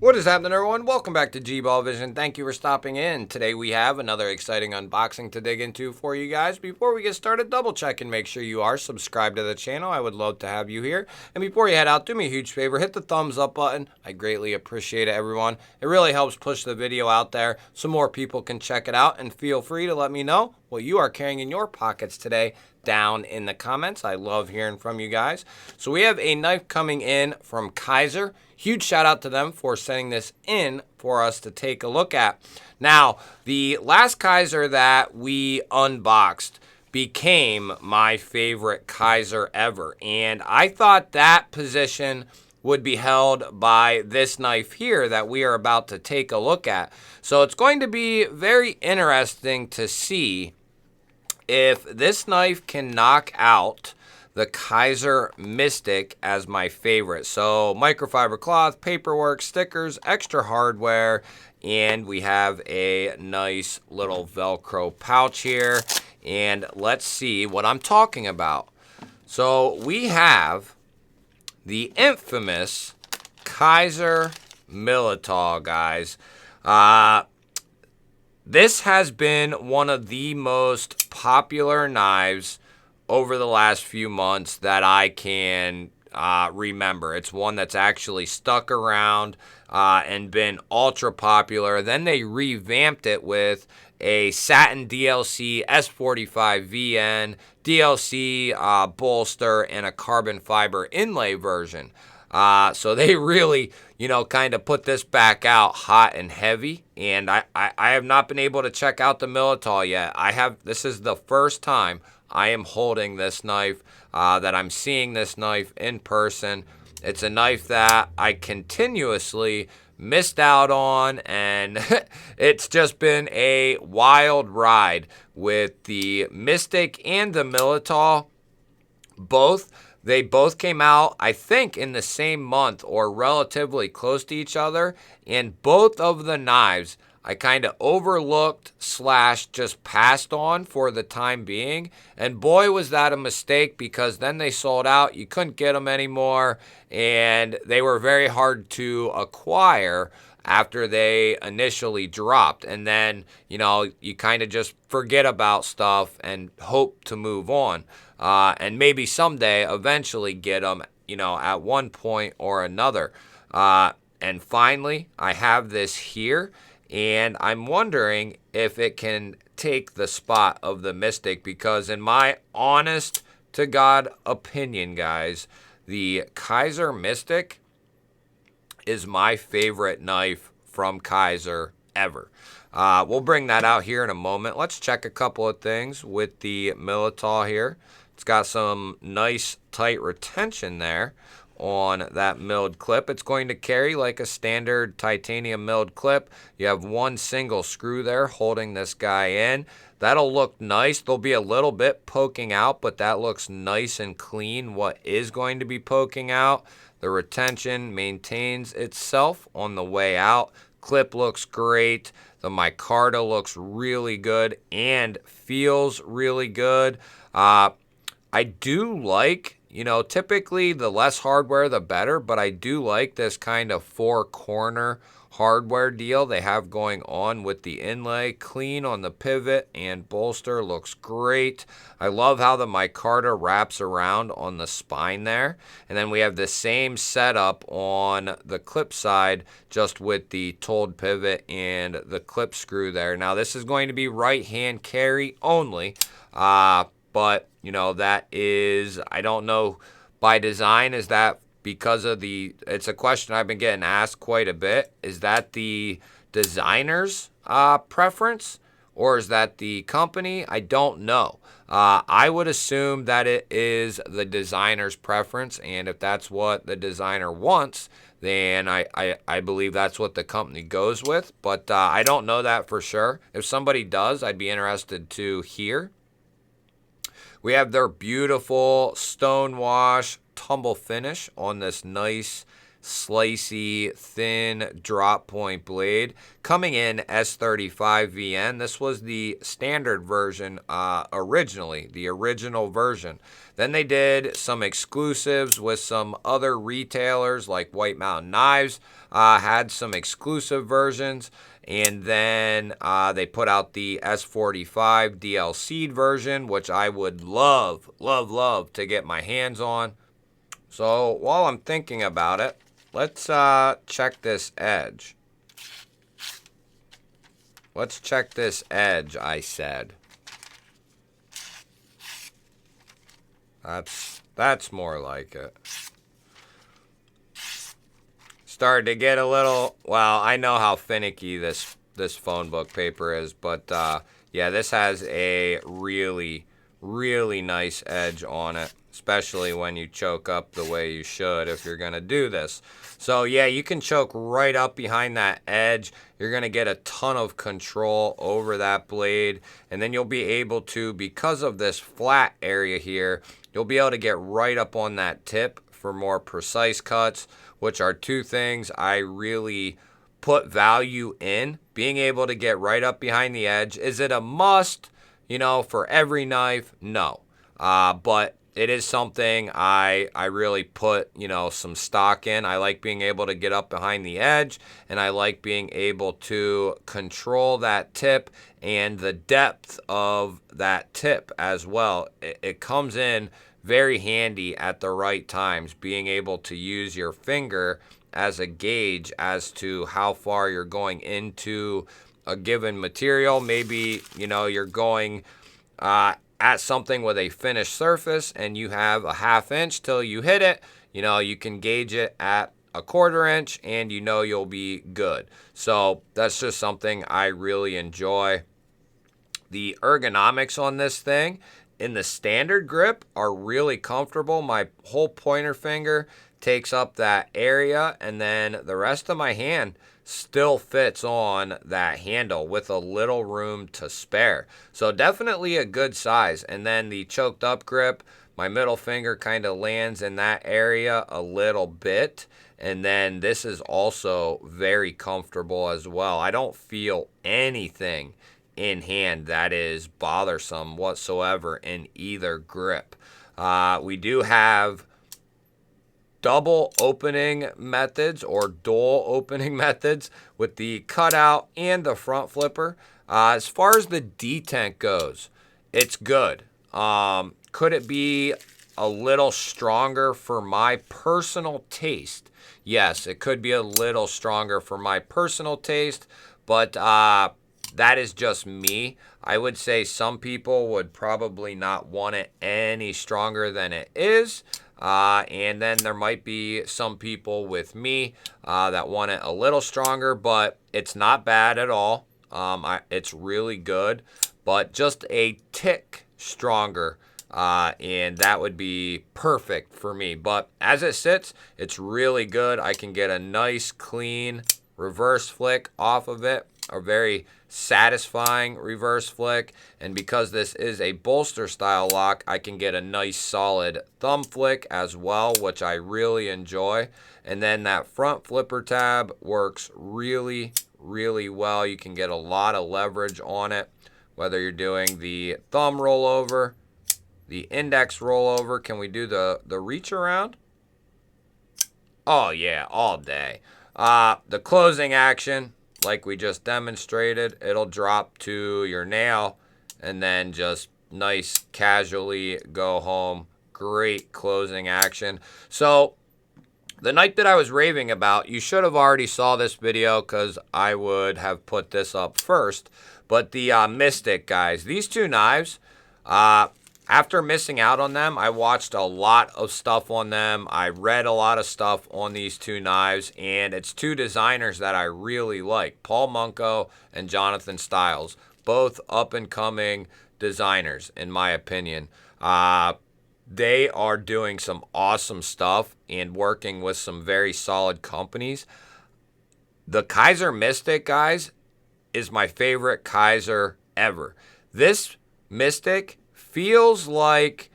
What is happening, everyone? Welcome back to G-Ball Vision. Thank you for stopping in. Today we have another exciting unboxing to dig into for you guys. Before we get started, double check and make sure you are subscribed to the channel. I would love to have you here. And before you head out, do me a huge favor, hit the thumbs up button. I greatly appreciate it, everyone. It really helps push the video out there so more people can check it out. And feel free to let me know what you are carrying in your pockets today down in the comments. I love hearing from you guys. So we have a knife coming in from Kizer. Huge shout out to them for sending this in for us to take a look at. Now, the last Kizer that we unboxed became my favorite Kizer ever. And I thought that position would be held by this knife here that we are about to take a look at. So it's going to be very interesting to see if this knife can knock out the Kizer Mystic as my favorite. So microfiber cloth, paperwork, stickers, extra hardware, and we have a nice little Velcro pouch here. And let's see what I'm talking about. So we have the infamous Kizer Militao, guys. This has been one of the most popular knives over the last few months that I can remember. It's one that's actually stuck around and been ultra popular. Then they revamped it with a satin DLC S45 VN, DLC bolster, and a carbon fiber inlay version. So they really, kind of put this back out hot and heavy. And I have not been able to check out the Militao yet. This is the first time I am holding this knife, that I'm seeing this knife in person. It's a knife that I continuously missed out on, and it's just been a wild ride with the Mystic and the Militao. They both came out, I think, in the same month or relatively close to each other. And both of the knives I kind of overlooked / just passed on for the time being. And boy, was that a mistake, because then they sold out. You couldn't get them anymore. And they were very hard to acquire after they initially dropped. And then, you kind of just forget about stuff and hope to move on. And maybe someday eventually get them, at one point or another. And finally, I have this here. And I'm wondering if it can take the spot of the Mystic, because in my honest to God opinion, guys, the Kizer Mystic is my favorite knife from Kizer ever. We'll bring that out here in a moment. Let's check a couple of things with the Militao here. It's got some nice tight retention there on that milled clip. It's going to carry like a standard titanium milled clip. You have one single screw there holding this guy in. That'll look nice. There'll be a little bit poking out, but that looks nice and clean. What is going to be poking out? The retention maintains itself on the way out. Clip looks great. The micarta looks really good and feels really good. I do like, typically the less hardware, the better, but I do like this kind of four-corner hardware deal they have going on with the inlay. Clean on the pivot and bolster, looks great. I love how the micarta wraps around on the spine there. And then we have the same setup on the clip side, just with the told pivot and the clip screw there. Now, this is going to be right-hand carry only, but, that is, I don't know, by design, is that because of it's a question I've been getting asked quite a bit. Is that the designer's preference, or is that the company? I don't know. I would assume that it is the designer's preference, and if that's what the designer wants, then I believe that's what the company goes with. But I don't know that for sure. If somebody does, I'd be interested to hear. We have their beautiful stonewash tumble finish on this nice slicey, thin drop point blade, coming in S35VN. This was the standard version originally, the original version. Then they did some exclusives with some other retailers like White Mountain Knives, had some exclusive versions. And then they put out the S45 DLC'd version, which I would love, love, love to get my hands on. So while I'm thinking about it, let's check this edge. Let's check this edge, I said. That's more like it. Started to get a little, well, I know how finicky this phone book paper is, but yeah, this has a really, really nice edge on it, especially when you choke up the way you should if you're going to do this. So yeah, you can choke right up behind that edge. You're going to get a ton of control over that blade, and then you'll be able to, because of this flat area here, you'll be able to get right up on that tip for more precise cuts, which are two things I really put value in. Being able to get right up behind the edge. Is it a must, you know, for every knife? No. But it is something I really put, you know, some stock in. I like being able to get up behind the edge, and I like being able to control that tip and the depth of that tip as well. It comes in very handy at the right times, being able to use your finger as a gauge as to how far you're going into a given material. Maybe, you know, you're going at something with a finished surface and you have a 1/2 inch till you hit it. You know, you can gauge it at a 1/4 inch and you know you'll be good. So that's just something I really enjoy. The ergonomics on this thing in the standard grip are really comfortable. My whole pointer finger takes up that area, and then the rest of my hand still fits on that handle with a little room to spare. So definitely a good size. And then the choked up grip, my middle finger kind of lands in that area a little bit. And then this is also very comfortable as well. I don't feel anything in hand that is bothersome whatsoever in either grip. We do have double opening methods or dual opening methods with the cutout and the front flipper. As far as the detent goes, it's good. Could it be a little stronger for my personal taste? Yes, it could be a little stronger for my personal taste, but that is just me. I would say some people would probably not want it any stronger than it is. And then there might be some people with me that want it a little stronger, but it's not bad at all. It's really good, but just a tick stronger, and that would be perfect for me. But as it sits, it's really good. I can get a nice, clean reverse flick off of it, a very satisfying reverse flick, and because this is a bolster style lock, I can get a nice solid thumb flick as well, which I really enjoy. And then that front flipper tab works really, really well. You can get a lot of leverage on it, whether you're doing the thumb rollover, the index rollover. Can we do the reach around? Oh yeah, all day. The closing action, like we just demonstrated, it'll drop to your nail and then just nice casually go home. Great closing action. So the knife that I was raving about, you should have already saw this video because I would have put this up first. But the Mystic, guys, these two knives, after missing out on them, I watched a lot of stuff on them. I read a lot of stuff on these two knives, and it's two designers that I really like, Paul Munko and Jonathan Stiles, both up-and-coming designers, in my opinion. They are doing some awesome stuff and working with some very solid companies. The Kizer Mystic, guys, is my favorite Kizer ever. This Mystic feels like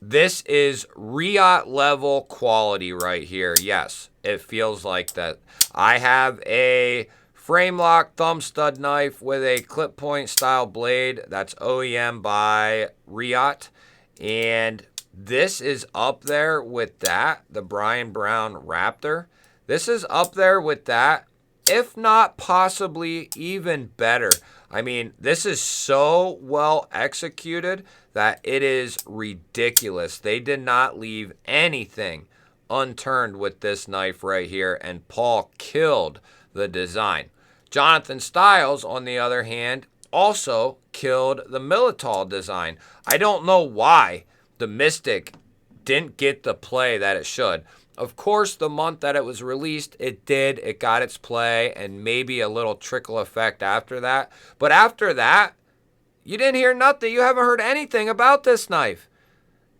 This is Riot level quality right here. Yes, it feels like that. I have a frame lock thumb stud knife with a clip point style blade. That's OEM by Riot. And this is up there with that, the Brian Brown Raptor. This is up there with that, if not possibly even better. I mean, this is so well executed that it is ridiculous. They did not leave anything unturned with this knife right here, and Paul killed the design. Jonathan Stiles, on the other hand, also killed the Militol design. I don't know why the Mystic didn't get the play that it should. Of course, the month that it was released, it did. It got its play and maybe a little trickle effect after that. But after that, you didn't hear nothing. You haven't heard anything about this knife.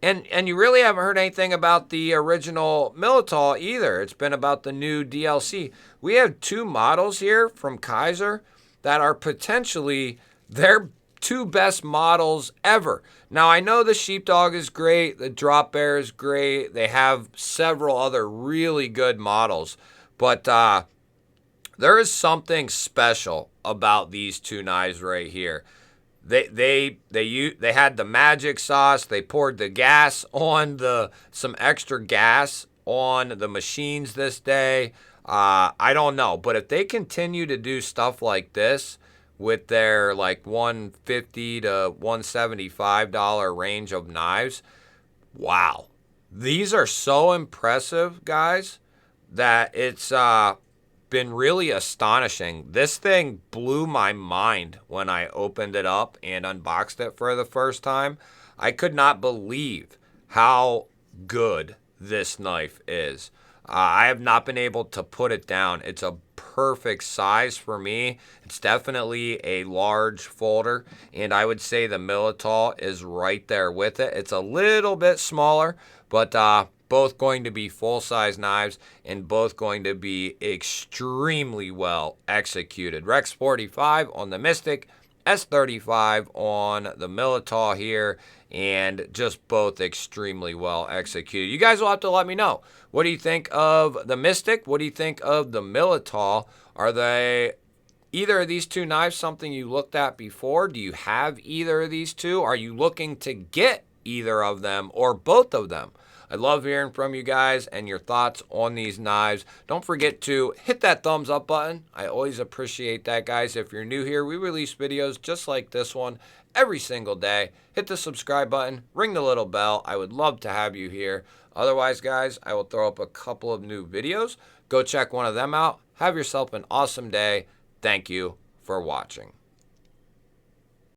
And you really haven't heard anything about the original Militol either. It's been about the new DLC. We have two models here from Kizer that are potentially their two best models ever. Now, I know the Sheepdog is great. The Drop Bear is great. They have several other really good models. But there is something special about these two knives right here. They had the magic sauce. They poured the gas on some extra gas on the machines this day. I don't know, but if they continue to do stuff like this with their like $150 to $175 range of knives, wow, these are so impressive, guys, that it's been really astonishing. This thing blew my mind when I opened it up and unboxed it for the first time. I could not believe how good this knife is. I have not been able to put it down. It's a perfect size for me. It's definitely a large folder, and I would say the Militol is right there with it. It's a little bit smaller, but both going to be full-size knives and both going to be extremely well executed. Rex 45 on the Mystic, S35 on the Militol here, and just both extremely well executed. You guys will have to let me know. What do you think of the Mystic? What do you think of the Militol? Are they either of these two knives something you looked at before? Do you have either of these two? Are you looking to get either of them or both of them? I love hearing from you guys and your thoughts on these knives. Don't forget to hit that thumbs up button. I always appreciate that, guys. If you're new here, we release videos just like this one every single day. Hit the subscribe button, ring the little bell. I would love to have you here. Otherwise, guys, I will throw up a couple of new videos. Go check one of them out. Have yourself an awesome day. Thank you for watching.